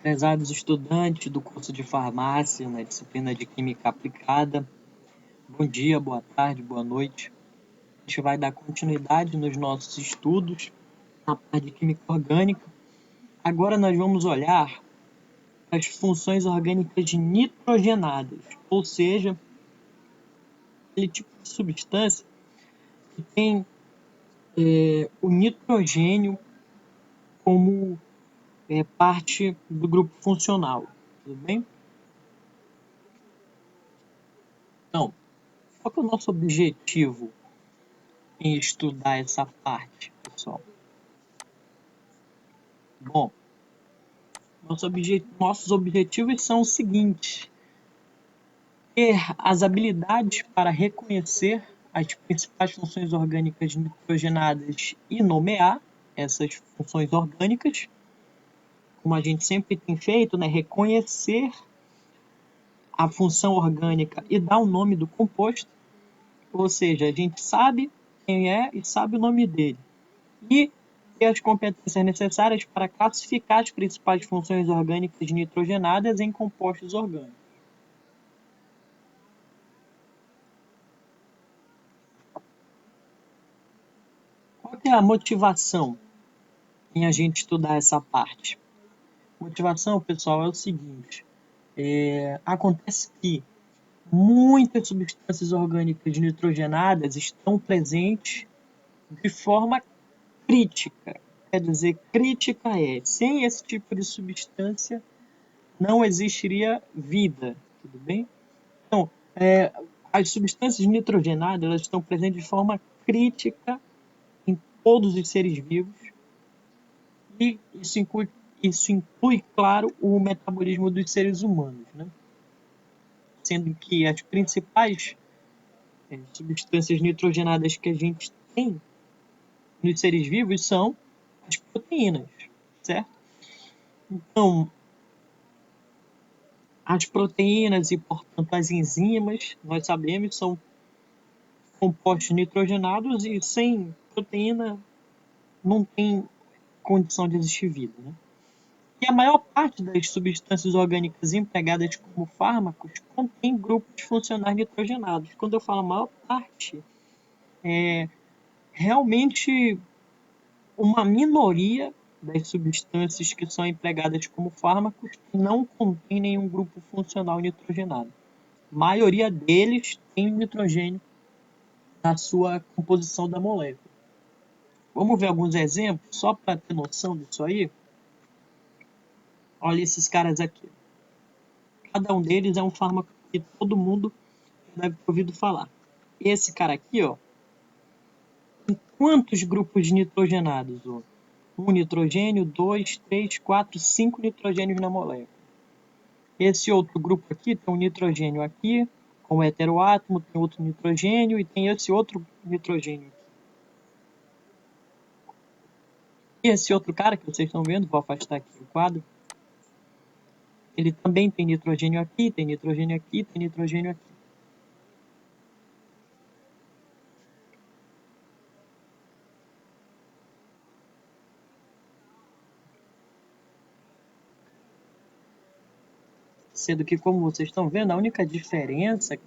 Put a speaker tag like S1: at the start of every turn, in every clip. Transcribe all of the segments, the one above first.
S1: Prezados estudantes do curso de farmácia na disciplina de Química Aplicada, bom dia, boa tarde, boa noite. A gente vai dar continuidade nos nossos estudos na parte de Química Orgânica. Agora nós vamos olhar as funções orgânicas nitrogenadas, ou seja, aquele tipo de substância que tem o nitrogênio como parte do grupo funcional, tudo bem? Então, qual que é o nosso objetivo em estudar essa parte, pessoal? Bom, nossos objetivos são os seguintes: ter as habilidades para reconhecer as principais funções orgânicas nitrogenadas e nomear essas funções orgânicas, como a gente sempre tem feito, né? Reconhecer a função orgânica e dar o nome do composto, ou seja, a gente sabe quem é e sabe o nome dele. E ter as competências necessárias para classificar as principais funções orgânicas nitrogenadas em compostos orgânicos. Qual que é a motivação em a gente estudar essa parte? Motivação, pessoal, é o seguinte: acontece que muitas substâncias orgânicas nitrogenadas estão presentes de forma crítica. Quer dizer, crítica sem esse tipo de substância não existiria vida, tudo bem? Então, as substâncias nitrogenadas elas estão presentes de forma crítica em todos os seres vivos e isso inclui, claro, o metabolismo dos seres humanos, né? Sendo que as principais substâncias nitrogenadas que a gente tem nos seres vivos são as proteínas, certo? Então, as proteínas e, portanto, as enzimas, nós sabemos, são compostos nitrogenados e sem proteína não tem condição de existir vida, né? E a maior parte das substâncias orgânicas empregadas como fármacos contém grupos funcionais nitrogenados. Quando eu falo maior parte, realmente uma minoria das substâncias que são empregadas como fármacos não contém nenhum grupo funcional nitrogenado. A maioria deles tem nitrogênio na sua composição da molécula. Vamos ver alguns exemplos, só para ter noção disso aí? Olha esses caras aqui. Cada um deles é um fármaco que todo mundo deve ter ouvido falar. Esse cara aqui, ó, tem quantos grupos nitrogenados? Ó? Um nitrogênio, 2, 3, 4, 5 nitrogênios na molécula. Esse outro grupo aqui tem um nitrogênio aqui, com o heteroátomo, tem outro nitrogênio e tem esse outro nitrogênio aqui. E esse outro cara que vocês estão vendo, vou afastar aqui o quadro, ele também tem nitrogênio aqui, tem nitrogênio aqui, tem nitrogênio aqui. Sendo que, como vocês estão vendo, a única diferença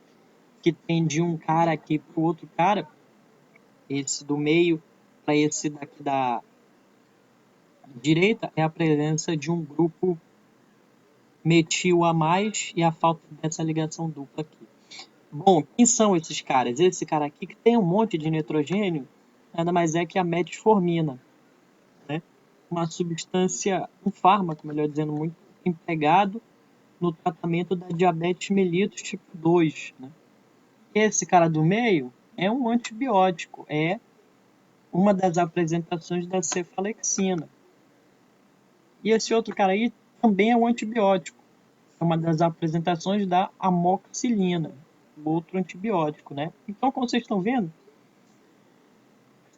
S1: que tem de um cara aqui para o outro cara, esse do meio para esse daqui da direita, é a presença de um grupo metil a mais e a falta dessa ligação dupla aqui. Bom, quem são esses caras? Esse cara aqui que tem um monte de nitrogênio, nada mais é que a metformina, né? Uma substância, um fármaco, melhor dizendo, muito empregado no tratamento da diabetes mellitus tipo 2, né? Esse cara do meio é um antibiótico, é uma das apresentações da cefalexina. E esse outro cara aí também é um antibiótico, é uma das apresentações da amoxicilina, outro antibiótico, né? Então, como vocês estão vendo,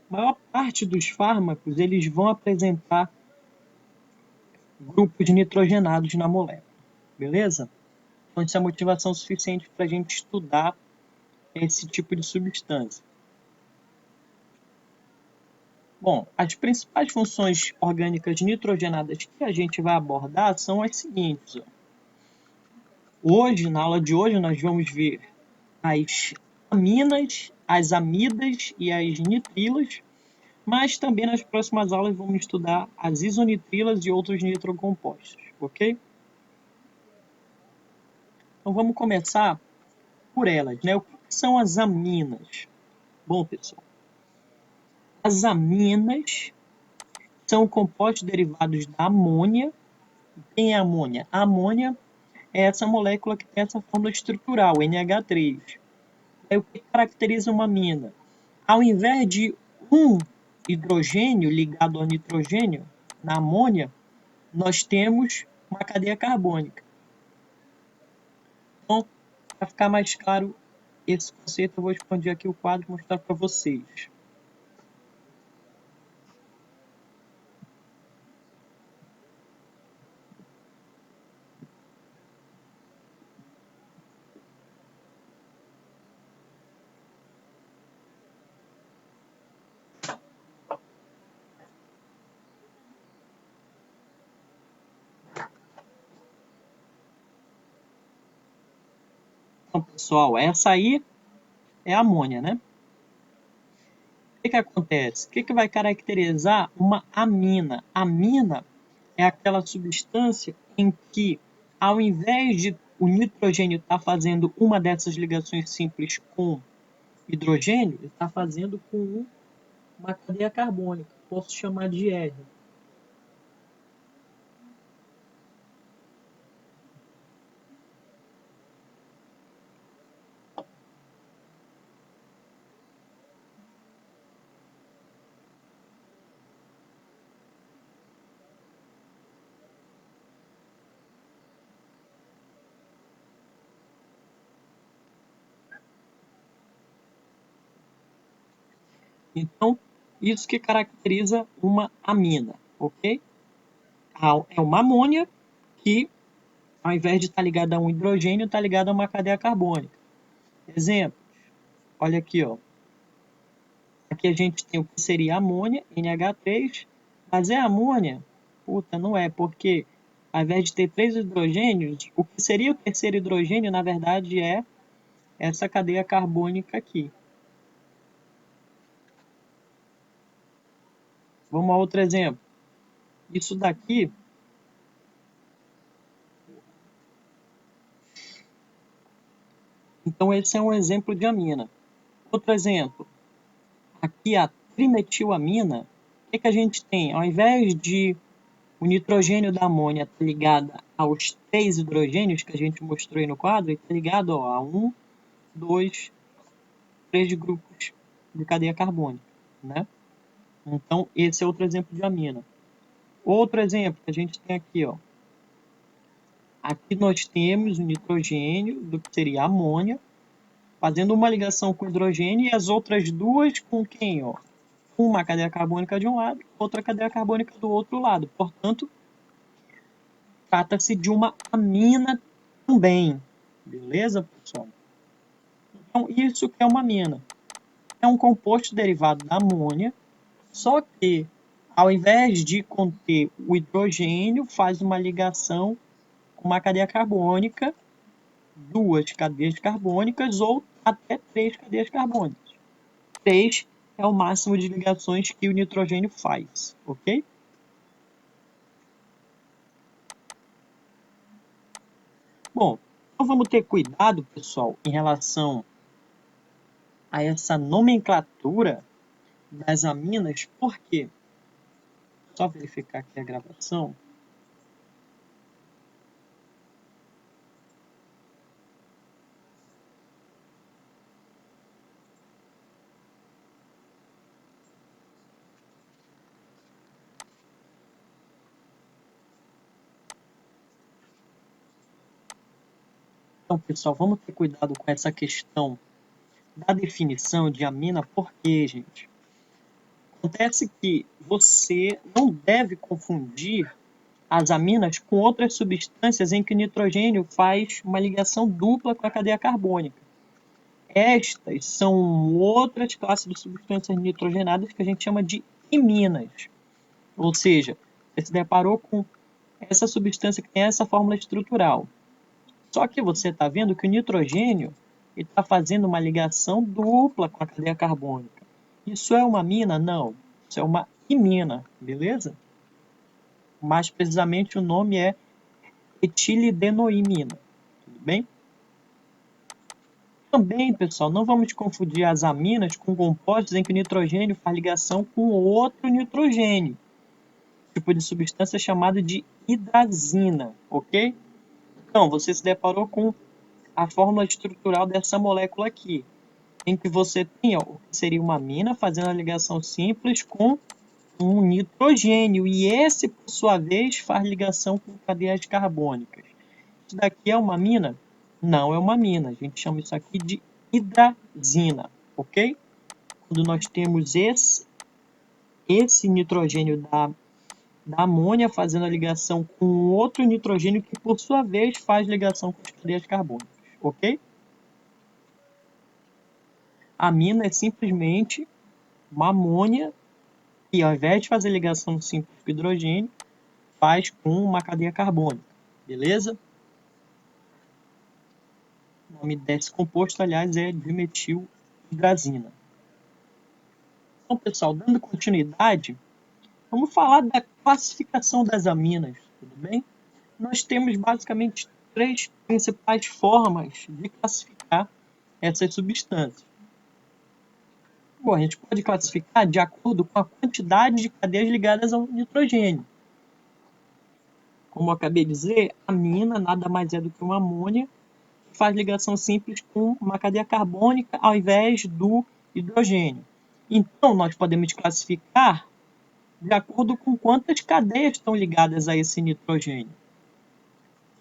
S1: a maior parte dos fármacos eles vão apresentar grupos nitrogenados na molécula, beleza? Então, isso é motivação suficiente para a gente estudar esse tipo de substância. Bom, as principais funções orgânicas nitrogenadas que a gente vai abordar são as seguintes. Hoje, na aula de hoje, nós vamos ver as aminas, as amidas e as nitrilas, mas também nas próximas aulas vamos estudar as isonitrilas e outros nitrocompostos, ok? Então vamos começar por elas, né? O que são as aminas? Bom, pessoal, as aminas são compostos derivados da amônia. Quem é a amônia? A amônia é essa molécula que tem essa fórmula estrutural, NH3. É o que caracteriza uma amina. Ao invés de um hidrogênio ligado ao nitrogênio, na amônia, nós temos uma cadeia carbônica. Então, para ficar mais claro esse conceito, eu vou expandir aqui o quadro e mostrar para vocês. Então, pessoal, essa aí é a amônia, né? O que acontece? O que vai caracterizar uma amina? Amina é aquela substância em que, ao invés de o nitrogênio estar fazendo uma dessas ligações simples com hidrogênio, ele está fazendo com uma cadeia carbônica. Posso chamar de R. Então, isso que caracteriza uma amina, ok? É uma amônia que, ao invés de estar ligada a um hidrogênio, está ligada a uma cadeia carbônica. Exemplo, olha aqui, ó. Aqui a gente tem o que seria amônia, NH3, mas é amônia? Puta, não é, porque ao invés de ter 3 hidrogênios, o que seria o terceiro hidrogênio, na verdade, é essa cadeia carbônica aqui. Vamos a outro exemplo. Isso daqui então esse é um exemplo de amina. Outro exemplo, aqui a trimetilamina, o que a gente tem? Ao invés de o nitrogênio da amônia estar ligado aos 3 hidrogênios que a gente mostrou aí no quadro, ele está ligado a 1, 2, 3 grupos de cadeia carbônica, né? Então, esse é outro exemplo de amina. Outro exemplo que a gente tem aqui, ó. Aqui nós temos o nitrogênio, do que seria a amônia, fazendo uma ligação com hidrogênio e as outras duas com quem, ó? Uma cadeia carbônica de um lado, outra cadeia carbônica do outro lado. Portanto, trata-se de uma amina também. Beleza, pessoal? Então, isso que é uma amina. É um composto derivado da amônia, só que, ao invés de conter o hidrogênio, faz uma ligação com uma cadeia carbônica, duas cadeias carbônicas ou até 3 cadeias carbônicas. 3 é o máximo de ligações que o nitrogênio faz, ok? Bom, então vamos ter cuidado, pessoal, em relação a essa nomenclatura das aminas, por quê? Só verificar aqui a gravação. Então, pessoal, vamos ter cuidado com essa questão da definição de amina, porque, gente, acontece que você não deve confundir as aminas com outras substâncias em que o nitrogênio faz uma ligação dupla com a cadeia carbônica. Estas são outras classes de substâncias nitrogenadas que a gente chama de iminas. Ou seja, você se deparou com essa substância que tem essa fórmula estrutural. Só que você está vendo que o nitrogênio está fazendo uma ligação dupla com a cadeia carbônica. Isso é uma amina? Não. Isso é uma imina, beleza? Mais precisamente o nome é etilidenoimina. Tudo bem? Também, pessoal, não vamos confundir as aminas com compostos em que o nitrogênio faz ligação com outro nitrogênio. Tipo de substância chamada de hidrazina, ok? Então, você se deparou com a fórmula estrutural dessa molécula aqui, em que você tem o que seria uma amina fazendo a ligação simples com um nitrogênio, e esse, por sua vez, faz ligação com cadeias carbônicas. Isso daqui é uma amina? Não é uma amina, a gente chama isso aqui de hidrazina, ok? Quando nós temos esse nitrogênio da amônia fazendo a ligação com outro nitrogênio que, por sua vez, faz ligação com as cadeias carbônicas, ok? A amina é simplesmente uma amônia que, ao invés de fazer ligação simples com hidrogênio, faz com uma cadeia carbônica, beleza? O nome desse composto, aliás, é dimetilhidrazina. Então, pessoal, dando continuidade, vamos falar da classificação das aminas, tudo bem? Nós temos basicamente três principais formas de classificar essas substâncias. Bom, a gente pode classificar de acordo com a quantidade de cadeias ligadas ao nitrogênio. Como eu acabei de dizer, a amina nada mais é do que uma amônia que faz ligação simples com uma cadeia carbônica ao invés do hidrogênio. Então, nós podemos classificar de acordo com quantas cadeias estão ligadas a esse nitrogênio.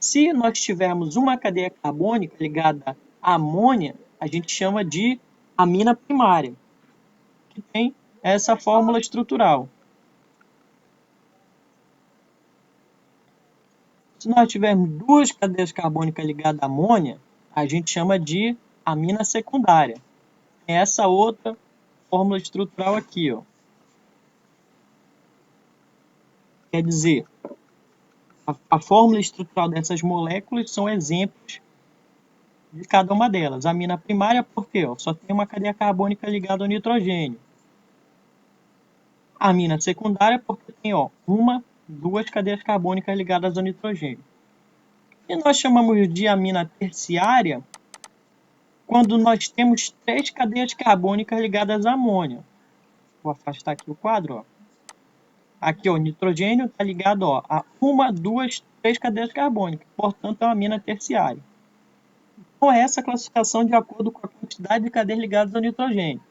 S1: Se nós tivermos uma cadeia carbônica ligada à amônia, a gente chama de amina primária, que tem essa fórmula estrutural. Se nós tivermos duas cadeias carbônicas ligadas à amônia, a gente chama de amina secundária. Tem essa outra fórmula estrutural aqui, ó. Quer dizer, a fórmula estrutural dessas moléculas são exemplos de cada uma delas. A amina primária, por quê? Só tem uma cadeia carbônica ligada ao nitrogênio. A amina secundária, porque tem duas cadeias carbônicas ligadas ao nitrogênio. E nós chamamos de amina terciária quando nós temos três cadeias carbônicas ligadas à amônia. Vou afastar aqui o quadro, ó. Aqui, ó, o nitrogênio está ligado a uma, duas, três cadeias carbônicas. Portanto, é uma amina terciária. Então, é essa classificação de acordo com a quantidade de cadeias ligadas ao nitrogênio.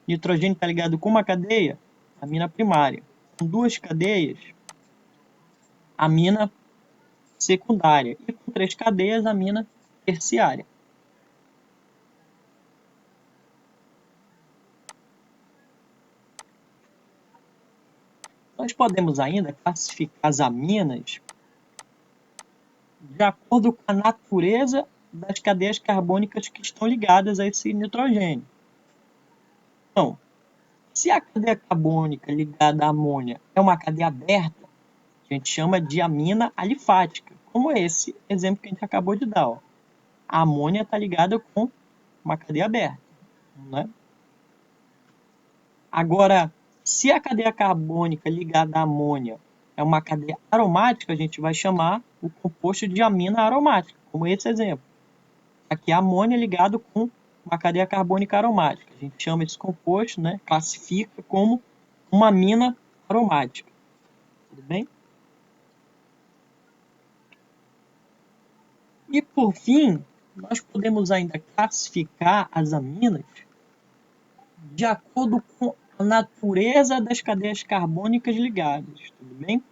S1: O nitrogênio está ligado com uma cadeia, amina primária. Com duas cadeias, amina secundária. E com três cadeias, amina terciária. Nós podemos ainda classificar as aminas de acordo com a natureza das cadeias carbônicas que estão ligadas a esse nitrogênio. Então, se a cadeia carbônica ligada à amônia é uma cadeia aberta, a gente chama de amina alifática, como esse exemplo que a gente acabou de dar. Ó. A amônia está ligada com uma cadeia aberta. Né? Agora, se a cadeia carbônica ligada à amônia é uma cadeia aromática, a gente vai chamar o composto de amina aromática, como esse exemplo. Aqui a amônia é ligado com uma cadeia carbônica aromática. A gente chama esse composto, né, classifica como uma amina aromática. Tudo bem? E por fim, nós podemos ainda classificar as aminas de acordo com a natureza das cadeias carbônicas ligadas, tudo bem?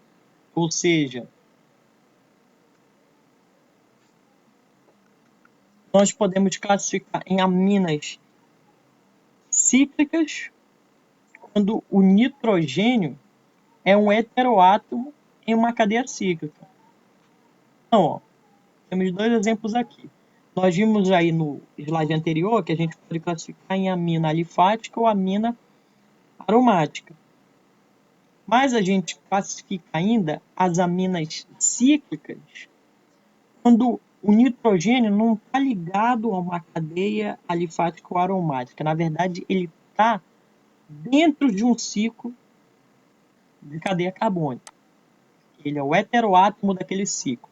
S1: Ou seja, nós podemos classificar em aminas cíclicas, quando o nitrogênio é um heteroátomo em uma cadeia cíclica. Então, ó, temos dois exemplos aqui. Nós vimos aí no slide anterior que a gente pode classificar em amina alifática ou amina aromática. Mas a gente classifica ainda as aminas cíclicas quando o nitrogênio não está ligado a uma cadeia alifática ou aromática. Na verdade, ele está dentro de um ciclo de cadeia carbônica. Ele é o heteroátomo daquele ciclo.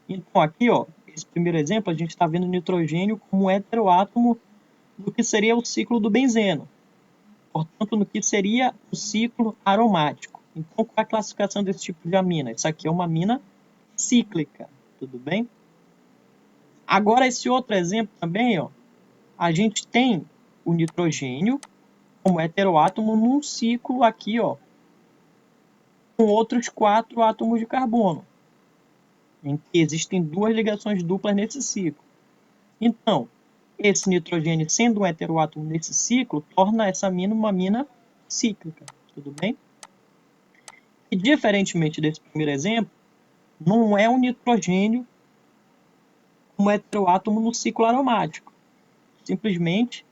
S1: Então, aqui, ó, esse primeiro exemplo, a gente está vendo o nitrogênio como um heteroátomo do que seria o ciclo do benzeno. Portanto, no que seria o ciclo aromático. Então, qual é a classificação desse tipo de amina? Isso aqui é uma amina cíclica, tudo bem? Agora, esse outro exemplo também, ó, a gente tem o nitrogênio como heteroátomo num ciclo aqui, ó, com outros 4 átomos de carbono, em que existem 2 ligações duplas nesse ciclo. Então, esse nitrogênio, sendo um heteroátomo nesse ciclo, torna essa amina uma amina cíclica, tudo bem? E, diferentemente desse primeiro exemplo, não é um nitrogênio como heteroátomo no ciclo aromático. Simplesmente,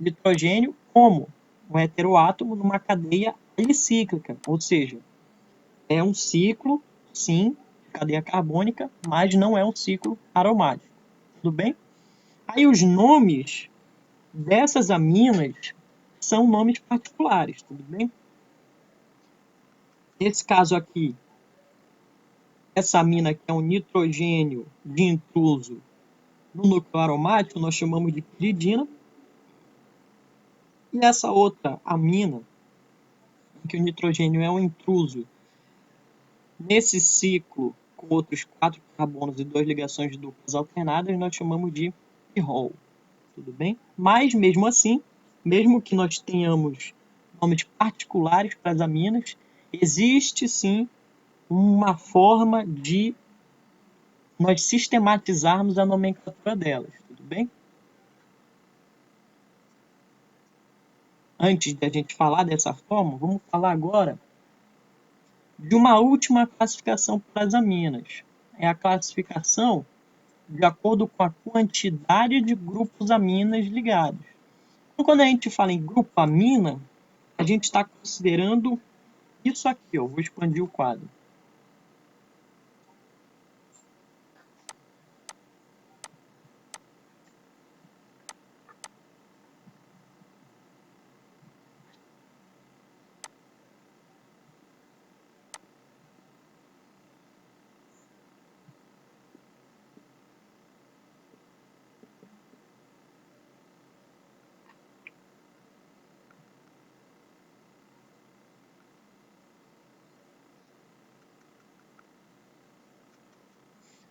S1: nitrogênio como um heteroátomo numa cadeia alicíclica, ou seja, é um ciclo, sim, de cadeia carbônica, mas não é um ciclo aromático, tudo bem? Aí os nomes dessas aminas são nomes particulares, tudo bem? Nesse caso aqui, essa amina que é um nitrogênio de intruso no núcleo aromático, nós chamamos de piridina. E essa outra amina, em que o nitrogênio é um intruso nesse ciclo com outros 4 carbonos e 2 ligações duplas alternadas, nós chamamos de pirrol, tudo bem? Mas, mesmo assim, mesmo que nós tenhamos nomes particulares para as aminas, existe sim uma forma de nós sistematizarmos a nomenclatura delas, tudo bem? Antes de a gente falar dessa forma, vamos falar agora de uma última classificação para as aminas. É a classificação de acordo com a quantidade de grupos aminas ligados. Então, quando a gente fala em grupo amina, a gente está considerando isso aqui. Vou expandir o quadro.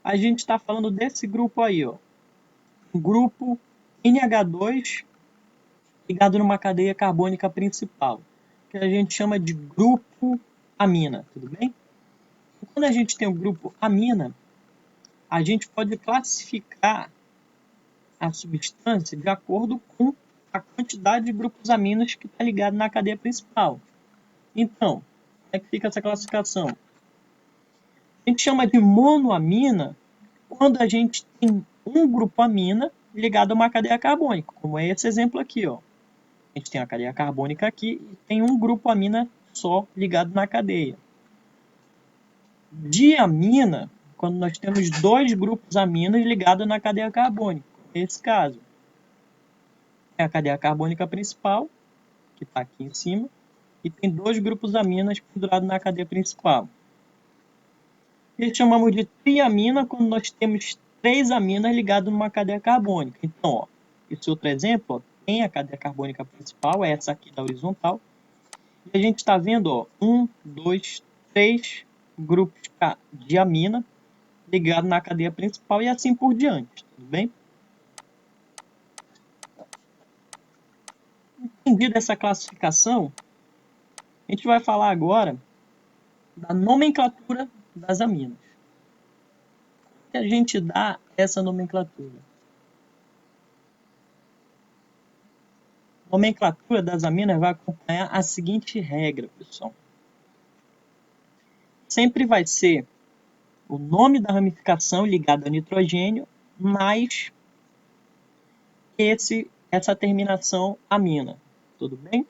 S1: A gente está falando desse grupo aí, ó. Um grupo NH2 ligado numa cadeia carbônica principal, que a gente chama de grupo amina, tudo bem? Quando a gente tem o grupo amina, a gente pode classificar a substância de acordo com a quantidade de grupos aminos que está ligado na cadeia principal. Então, como é que fica essa classificação? A gente chama de monoamina quando a gente tem um grupo amina ligado a uma cadeia carbônica, como é esse exemplo aqui, ó. A gente tem a cadeia carbônica aqui e tem um grupo amina só ligado na cadeia. Diamina, quando nós temos 2 grupos aminos ligados na cadeia carbônica. Nesse caso, é a cadeia carbônica principal, que está aqui em cima, e tem 2 grupos aminas pendurados na cadeia principal. E chamamos de triamina quando nós temos 3 aminas ligadas numa cadeia carbônica. Então, ó, esse outro exemplo, ó, tem a cadeia carbônica principal, é essa aqui da horizontal, e a gente está vendo, ó, 1, 2, 3 grupos de amina ligados na cadeia principal e assim por diante, tudo bem? Entendida essa classificação, a gente vai falar agora da nomenclatura das aminas. Como que a gente dá essa nomenclatura? A nomenclatura das aminas vai acompanhar a seguinte regra, pessoal. Sempre vai ser o nome da ramificação ligado ao nitrogênio mais essa terminação amina. Tudo bem?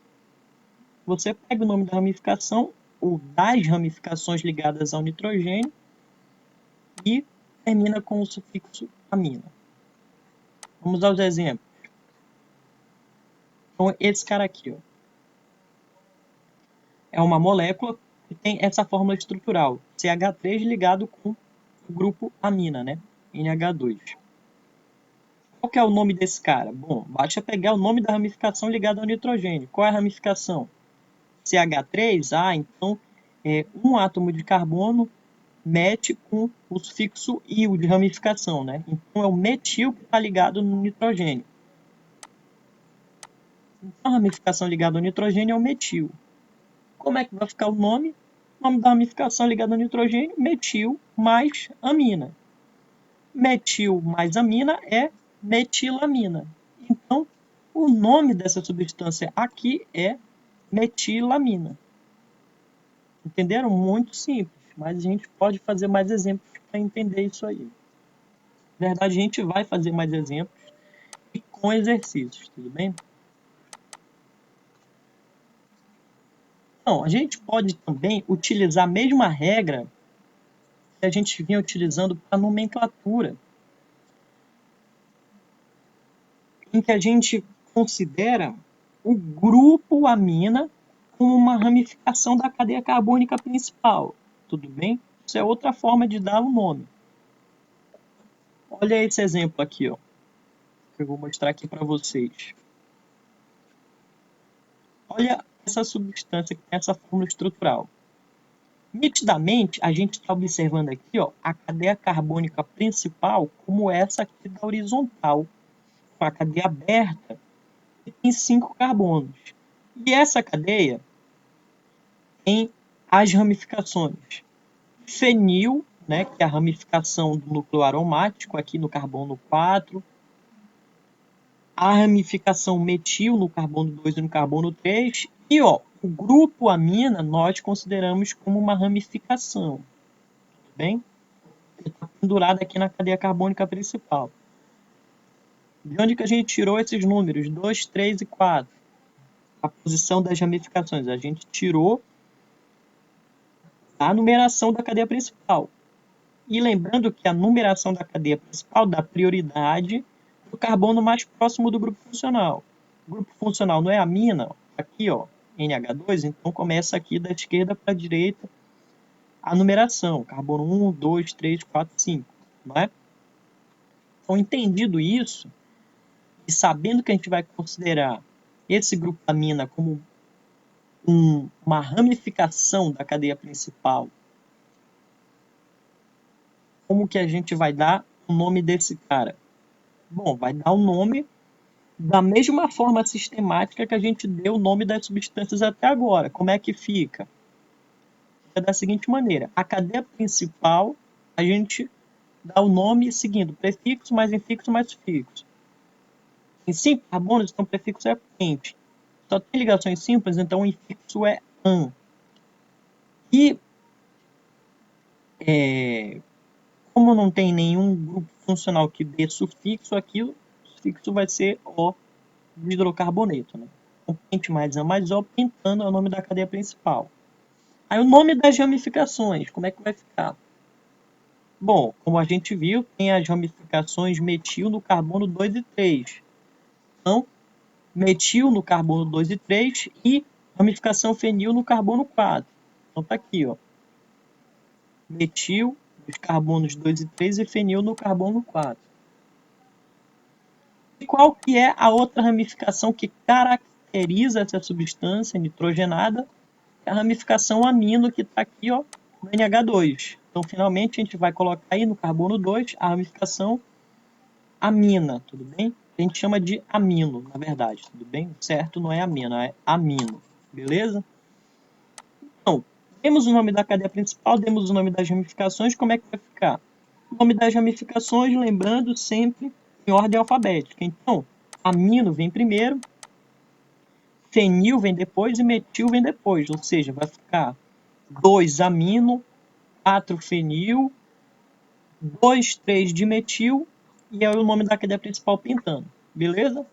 S1: Você pega o nome da ramificação, ou das ramificações ligadas ao nitrogênio e termina com o sufixo amina. Vamos aos exemplos. Então, esse cara aqui, ó, é uma molécula que tem essa fórmula estrutural, CH3 ligado com o grupo amina, né? NH2. Qual que é o nome desse cara? Bom, basta pegar o nome da ramificação ligada ao nitrogênio. Qual é a ramificação? CH3, então um átomo de carbono mete com o sufixo -io de ramificação, né? Então é o metil que está ligado no nitrogênio. Então a ramificação ligada ao nitrogênio é o metil. Como é que vai ficar o nome? O nome da ramificação ligada ao nitrogênio, metil mais amina. Metil mais amina é metilamina. Então, o nome dessa substância aqui é metilamina. Entenderam? Muito simples, mas a gente pode fazer mais exemplos para entender isso aí. Na verdade, a gente vai fazer mais exemplos e com exercícios, tudo bem? Então, a gente pode também utilizar a mesma regra que a gente vinha utilizando para a nomenclatura, em que a gente considera o grupo amina como uma ramificação da cadeia carbônica principal, tudo bem? Isso é outra forma de dar o nome. Olha esse exemplo aqui, ó, que eu vou mostrar aqui para vocês. Olha essa substância que tem essa fórmula estrutural. Nitidamente, a gente está observando aqui, ó, a cadeia carbônica principal como essa aqui da horizontal, com a cadeia aberta, que tem 5 carbonos. E essa cadeia tem as ramificações. Fenil, né, que é a ramificação do núcleo aromático, aqui no carbono 4. A ramificação metil no carbono 2 e no carbono 3. E ó, o grupo amina nós consideramos como uma ramificação. Tudo bem? Ele está pendurado aqui na cadeia carbônica principal. De onde que a gente tirou esses números? 2, 3 e 4. A posição das ramificações. A gente tirou a numeração da cadeia principal. E lembrando que a numeração da cadeia principal dá prioridade para o carbono mais próximo do grupo funcional. O grupo funcional não é amina, aqui, ó, NH2, então começa aqui da esquerda para a direita a numeração, carbono 1, 2, 3, 4, 5, não é? Então, entendido isso, e sabendo que a gente vai considerar esse grupo amina como uma ramificação da cadeia principal, como que a gente vai dar o nome desse cara? Bom, vai dar o nome da mesma forma sistemática que a gente deu o nome das substâncias até agora. Como é que fica? Fica da seguinte maneira. A cadeia principal, a gente dá o nome seguindo prefixo mais infixo mais sufixo. Em 5 carbonos, então o prefixo é quente. Só tem ligações simples, então o infixo é an. E como não tem nenhum grupo funcional que dê sufixo, aqui o sufixo vai ser O de hidrocarboneto, né? O pente mais A mais O, pentano é o nome da cadeia principal. Aí o nome das ramificações, como é que vai ficar? Bom, como a gente viu, tem as ramificações metil no carbono 2 e 3. Então, metil no carbono 2 e 3 e ramificação fenil no carbono 4. Então tá aqui, ó. Metil nos carbonos 2 e 3 e fenil no carbono 4. E qual que é a outra ramificação que caracteriza essa substância nitrogenada? É a ramificação amino que está aqui, ó, no NH2. Então, finalmente, a gente vai colocar aí no carbono 2 a ramificação amina, tudo bem? A gente chama de amino, na verdade, tudo bem? O certo não é amina, é amino, beleza? Então, temos o nome da cadeia principal, temos o nome das ramificações, como é que vai ficar? O nome das ramificações, lembrando sempre em ordem alfabética. Então, amino vem primeiro, fenil vem depois e metil vem depois, ou seja, vai ficar 2 amino, 4 fenil, 2, 3 dimetil e é o nome da cadeia principal pentano, beleza?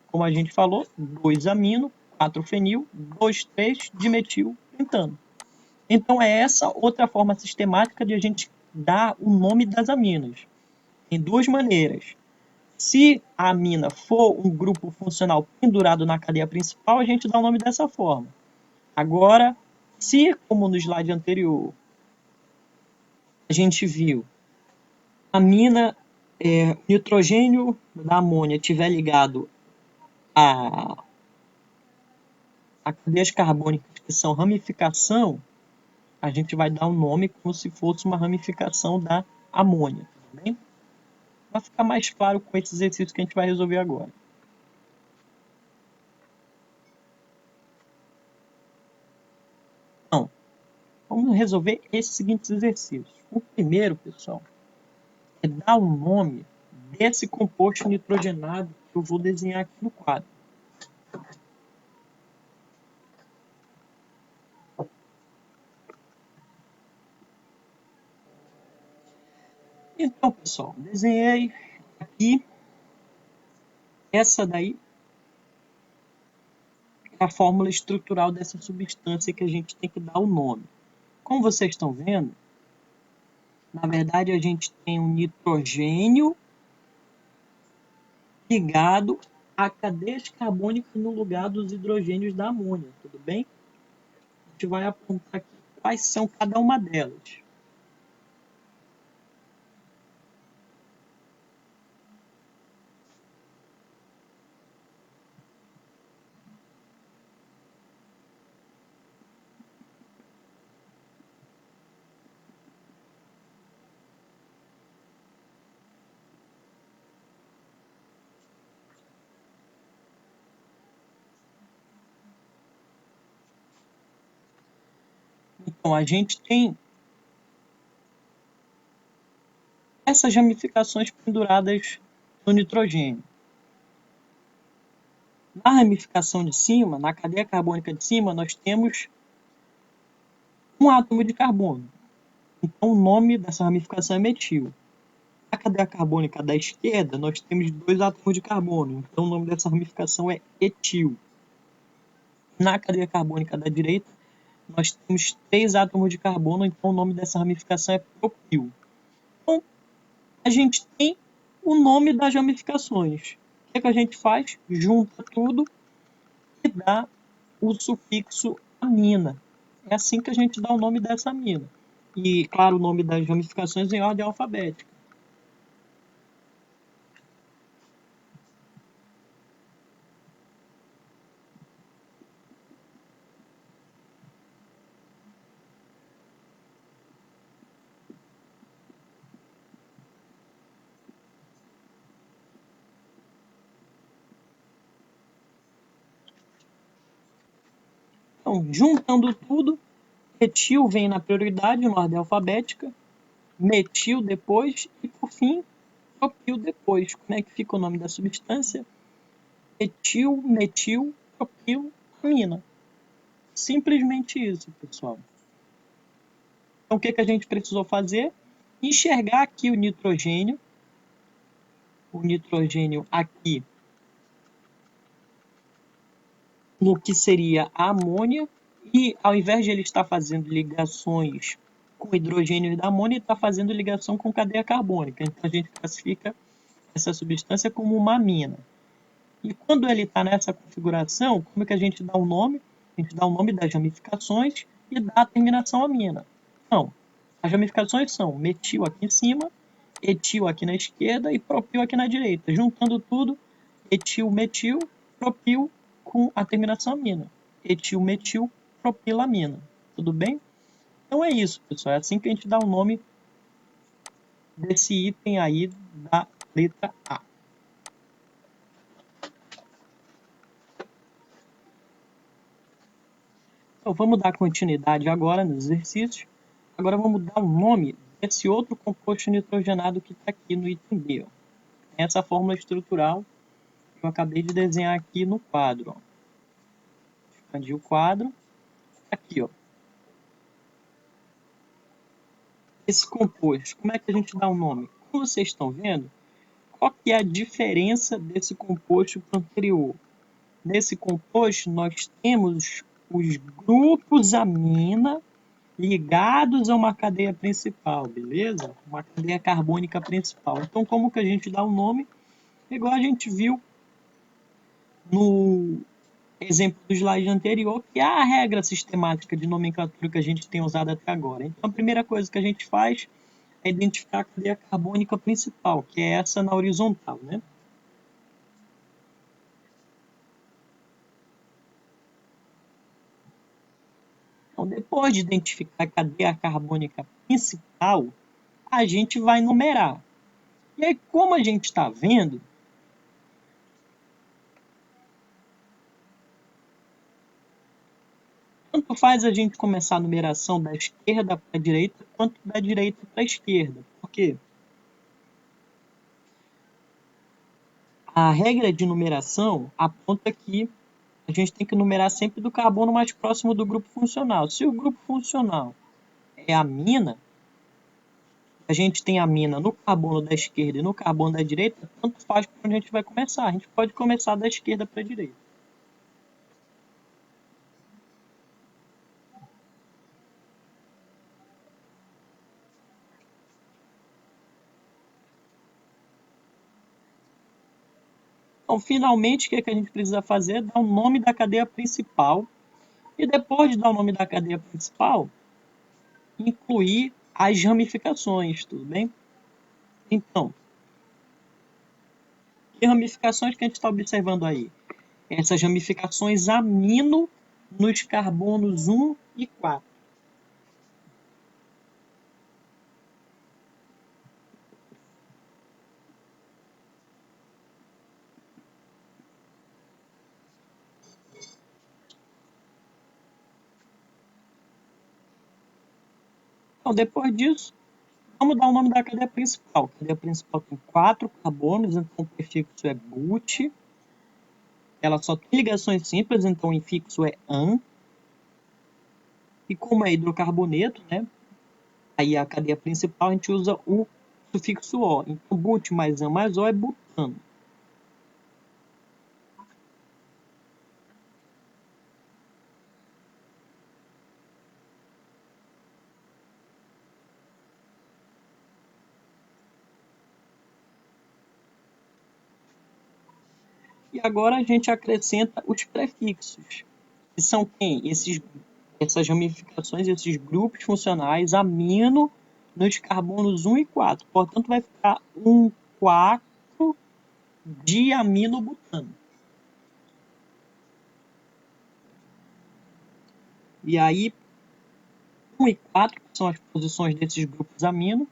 S1: Como a gente falou, 2 amino, 4 fenil, 2, 3 dimetil pentano. Então, é essa outra forma sistemática de a gente dar o nome das aminas. Tem duas maneiras. Se a amina for um grupo funcional pendurado na cadeia principal, a gente dá o nome dessa forma. Agora, se, como no slide anterior, a gente viu a amina, o nitrogênio da amônia estiver ligado a cadeias carbônicas que são ramificação, a gente vai dar um nome como se fosse uma ramificação da amônia, tudo bem? Vai ficar mais claro com esse exercício que a gente vai resolver agora. Então, vamos resolver esses seguintes exercícios. O primeiro, pessoal, é dar o nome desse composto nitrogenado que eu vou desenhar aqui no quadro. Então, pessoal, desenhei aqui. Essa daí é a fórmula estrutural dessa substância que a gente tem que dar o nome. Como vocês estão vendo, na verdade a gente tem um nitrogênio ligado a cadeias carbônicas no lugar dos hidrogênios da amônia, tudo bem? A gente vai apontar aqui quais são cada uma delas. Então, a gente tem essas ramificações penduradas no nitrogênio. Na ramificação de cima, na cadeia carbônica de cima, nós temos um átomo de carbono. Então, o nome dessa ramificação é metil. Na cadeia carbônica da esquerda, nós temos 2 átomos de carbono. Então, o nome dessa ramificação é etil. Na cadeia carbônica da direita, nós temos 3 átomos de carbono. Então, o nome dessa ramificação é propil. Então, a gente tem o nome das ramificações. O que a gente faz? Junta tudo e dá o sufixo amina. É assim que a gente dá o nome dessa amina. E, claro, o nome das ramificações em ordem alfabética. Então, juntando tudo, etil vem na prioridade, na ordem alfabética, metil depois e, por fim, propil depois. Como é que fica o nome da substância? Etil, metil, propil, amina. Simplesmente isso, pessoal. Então, o que a gente precisou fazer? Enxergar aqui o nitrogênio aqui no que seria a amônia, e ao invés de ele estar fazendo ligações com hidrogênios da amônia, ele está fazendo ligação com cadeia carbônica. Então, a gente classifica essa substância como uma amina. E quando ele está nessa configuração, como é que a gente dá o nome? A gente dá o nome das ramificações e dá a terminação amina. Então, as ramificações são metil aqui em cima, etil aqui na esquerda e propil aqui na direita. Juntando tudo, etil, metil, propil com a terminação amina. Etil, metil, propilamina. Tudo bem? Então é isso, pessoal. É assim que a gente dá o nome desse item aí da letra A. Então vamos dar continuidade agora nos exercícios. Agora vamos dar o nome desse outro composto nitrogenado que está aqui no item B. Ó. Tem essa fórmula estrutural que eu acabei de desenhar aqui no quadro. Ó. Expandir o quadro. Aqui, ó. Esse composto, como é que a gente dá o nome? Como vocês estão vendo, qual que é a diferença desse composto para o anterior? Nesse composto, nós temos os grupos amina ligados a uma cadeia principal, beleza? Uma cadeia carbônica principal. Então, como que a gente dá o nome? Igual a gente viu no exemplo do slide anterior, que é a regra sistemática de nomenclatura que a gente tem usado até agora. Então, a primeira coisa que a gente faz é identificar a cadeia carbônica principal, que é essa na horizontal, né? Então, depois de identificar a cadeia carbônica principal, a gente vai numerar. E aí, como a gente está vendo, tanto faz a gente começar a numeração da esquerda para a direita, quanto da direita para a esquerda. Por quê? A regra de numeração aponta que a gente tem que numerar sempre do carbono mais próximo do grupo funcional. Se o grupo funcional é a amina, a gente tem a amina no carbono da esquerda e no carbono da direita, tanto faz para onde a gente vai começar. A gente pode começar da esquerda para a direita. Então, finalmente, o que, é que a gente precisa fazer? Dar o nome da cadeia principal. E depois de dar o nome da cadeia principal, incluir as ramificações, tudo bem? Então, que ramificações que a gente está observando aí? Essas ramificações amino nos carbonos 1 e 4. Então, depois disso, vamos dar o nome da cadeia principal. A cadeia principal tem 4 carbonos, então o prefixo é but. Ela só tem ligações simples, então o infixo é an. E como é hidrocarboneto, né? Aí a cadeia principal a gente usa o sufixo O. Então, but mais an mais O é butano. E agora a gente acrescenta os prefixos, que são quem? Essas ramificações, esses grupos funcionais amino nos carbonos 1 e 4. Portanto, vai ficar 1,4 diaminobutano. E aí, 1 e 4 são as posições desses grupos amino,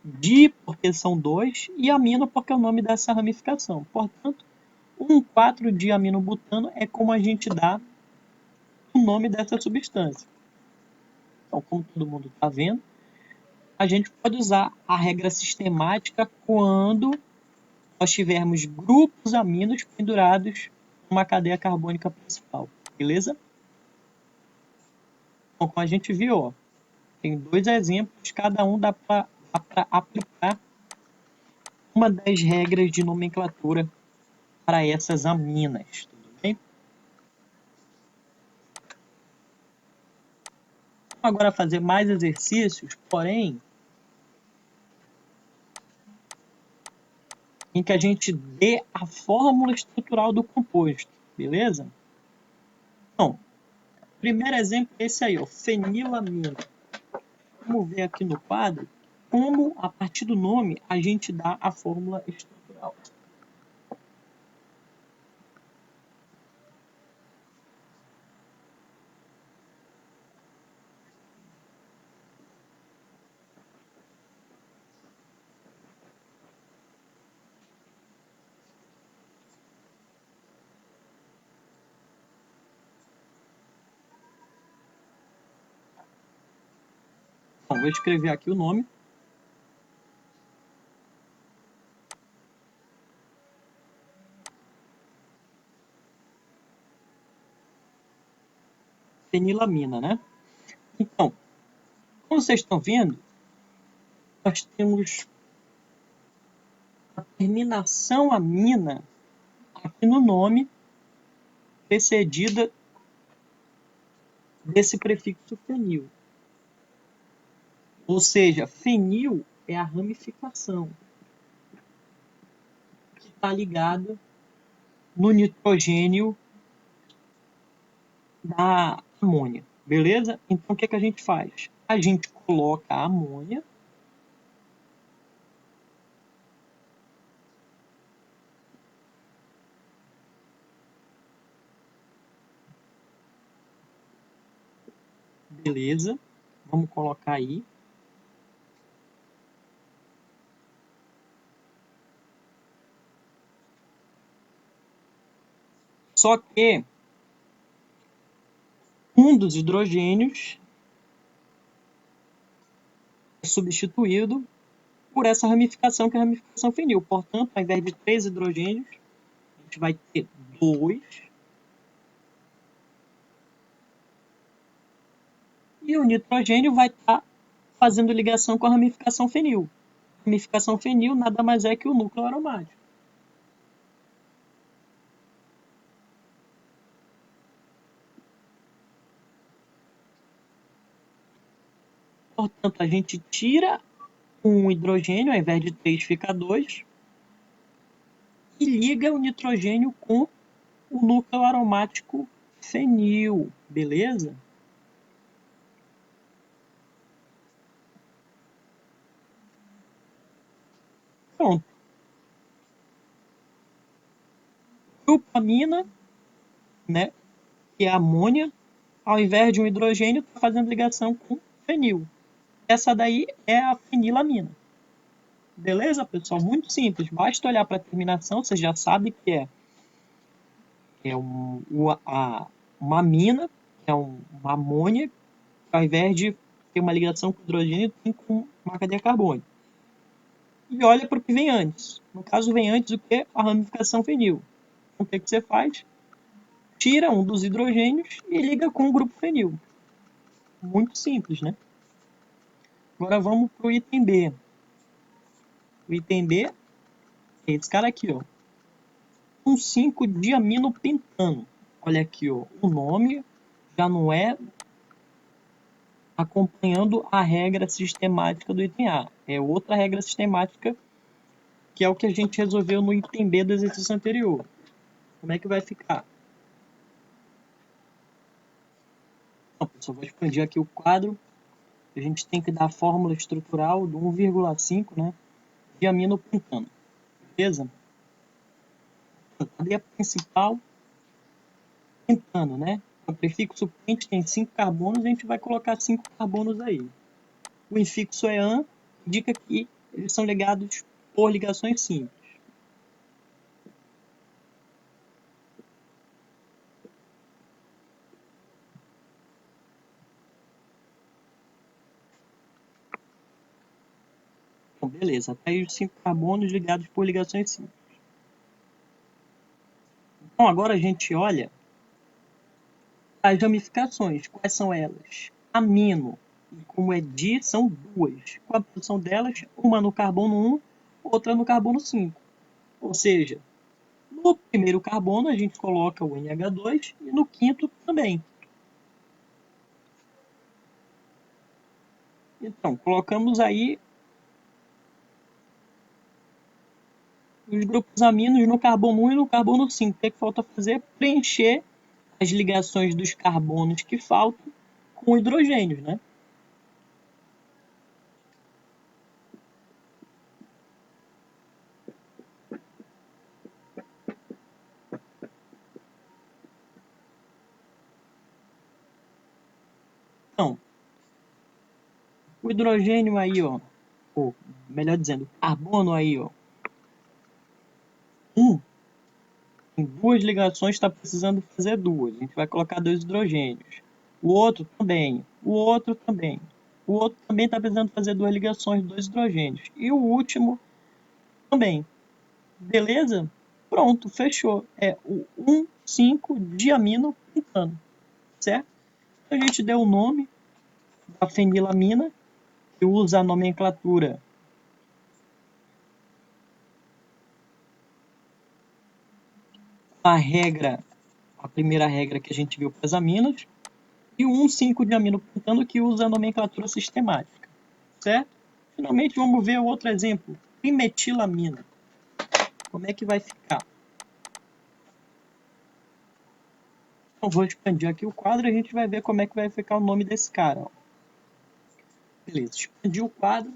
S1: di porque são 2 e amino porque é o nome dessa ramificação. Portanto, 1,4-diaminobutano é como a gente dá o nome dessa substância. Então, como todo mundo está vendo, a gente pode usar a regra sistemática quando nós tivermos grupos aminos pendurados numa cadeia carbônica principal, beleza? Então, como a gente viu, ó, tem 2 exemplos, cada um dá para aplicar uma das regras de nomenclatura para essas aminas, tudo bem? Vamos agora fazer mais exercícios, porém, em que a gente dê a fórmula estrutural do composto, beleza? Então, primeiro exemplo é esse aí, ó, fenilamina. Vamos ver aqui no quadro como, a partir do nome, a gente dá a fórmula estrutural. Então, vou escrever aqui o nome. Fenilamina, né? Então, como vocês estão vendo, nós temos a terminação amina aqui no nome, precedida desse prefixo fenil. Ou seja, fenil é a ramificação que está ligada no nitrogênio da amônia, beleza? Então, o que a gente faz? A gente coloca a amônia, beleza? Vamos colocar aí. Só que um dos hidrogênios é substituído por essa ramificação, que é a ramificação fenil. Portanto, ao invés de 3 hidrogênios, a gente vai ter 2. E o nitrogênio vai estar fazendo ligação com a ramificação fenil. A ramificação fenil nada mais é que o núcleo aromático. Portanto, a gente tira um hidrogênio, ao invés de 3 fica 2, e liga o nitrogênio com o núcleo aromático fenil, beleza? Pronto. Grupamina, né, que é a amônia, ao invés de um hidrogênio, está fazendo ligação com fenil. Essa daí é a fenilamina. Beleza, pessoal? Muito simples. Basta olhar para a terminação, você já sabe que uma amina, que é uma amônia, que ao invés de ter uma ligação com hidrogênio, tem com uma cadeia carbônica. E olha para o que vem antes. No caso, vem antes o que? A ramificação fenil. Então, o que você faz? Tira um dos hidrogênios e liga com o grupo fenil. Muito simples, né? Agora vamos para o item B. O item B é esse cara aqui, ó. 1,5-diaminopentano. Olha aqui, ó. O nome já não é acompanhando a regra sistemática do item A. É outra regra sistemática, que é o que a gente resolveu no item B do exercício anterior. Como é que vai ficar? Então, pessoal, vou expandir aqui o quadro. A gente tem que dar a fórmula estrutural do 1,5, né? Diaminopentano. Beleza? A cadeia principal, pentano, né? O prefixo pente tem 5 carbonos, a gente vai colocar 5 carbonos aí. O infixo é an, indica que eles são ligados por ligações simples. Então, beleza, até aí os 5 carbonos ligados por ligações simples. Então, agora a gente olha as ramificações. Quais são elas? Amino e como é di, são 2. Qual a posição delas? Uma no carbono 1, outra no carbono 5. Ou seja, no primeiro carbono a gente coloca o NH2 e no quinto também. Então, colocamos aí os grupos aminos no carbono 1 e no carbono 5. O que falta fazer? Preencher as ligações dos carbonos que faltam com hidrogênios, né? Então, o hidrogênio aí, ó, ou melhor dizendo, o carbono aí, ó, em 2 ligações está precisando fazer 2. A gente vai colocar 2 hidrogênios. O outro também. O outro também. O outro também está precisando fazer 2 ligações, 2 hidrogênios. E o último também. Beleza? Pronto, fechou. É o 1,5-diaminopentano. Certo? A gente deu o nome da fenilamina, que usa a nomenclatura a primeira regra que a gente viu para as aminas, e o 1,5-diaminopentano, que usa a nomenclatura sistemática. certo? Finalmente, vamos ver outro exemplo. Trimetilamina. Como é que vai ficar? Então, vou expandir aqui o quadro e a gente vai ver como é que vai ficar o nome desse cara. Ó. Beleza, expandi o quadro.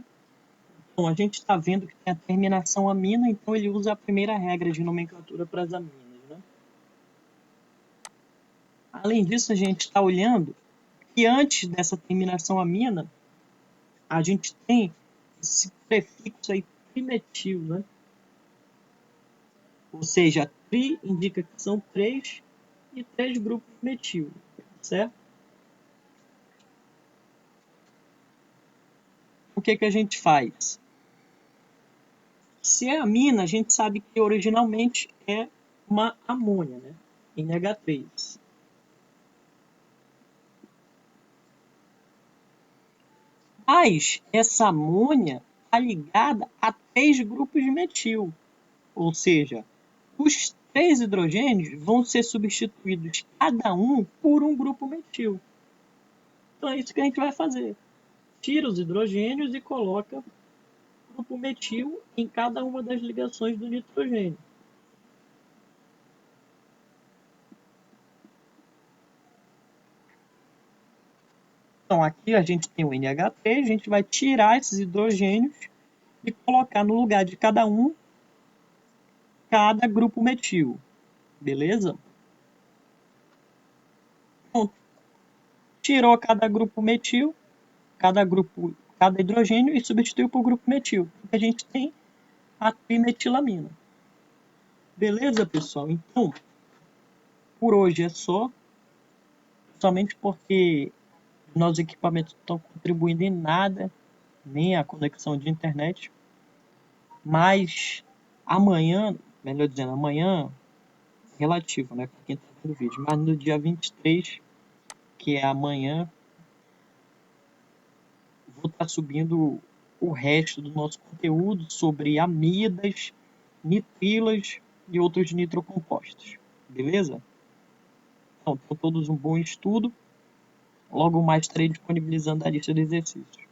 S1: Bom, a gente está vendo que tem a terminação amina, então ele usa a primeira regra de nomenclatura para as aminas. Né? Além disso, a gente está olhando que antes dessa terminação amina, a gente tem esse prefixo aí, trimetil, né? Ou seja, tri indica que são 3 e 3 grupos metil, certo? O que, que a gente faz? Se é amina, a gente sabe que originalmente é uma amônia, né? NH3. Mas essa amônia está ligada a 3 grupos de metil. Ou seja, os 3 hidrogênios vão ser substituídos cada um por um grupo metil. Então é isso que a gente vai fazer. Tira os hidrogênios e coloca o grupo metil em cada uma das ligações do nitrogênio. Então aqui a gente tem o NH3, a gente vai tirar esses hidrogênios e colocar no lugar de cada um, cada grupo metil. Beleza? Então, tirou cada grupo metil, cada hidrogênio e substituiu por grupo metil. A gente tem a trimetilamina. Beleza, pessoal? Então, por hoje é só. Somente porque nossos equipamentos não estão contribuindo em nada, nem a conexão de internet. Mas amanhã, melhor dizendo, amanhã, relativo, né? Para quem está vendo o vídeo, mas no dia 23, que é amanhã, vou estar subindo o resto do nosso conteúdo sobre amidas, nitrilas e outros nitrocompostos. Beleza? Então, todos um bom estudo. Logo mais estarei disponibilizando a lista de exercícios.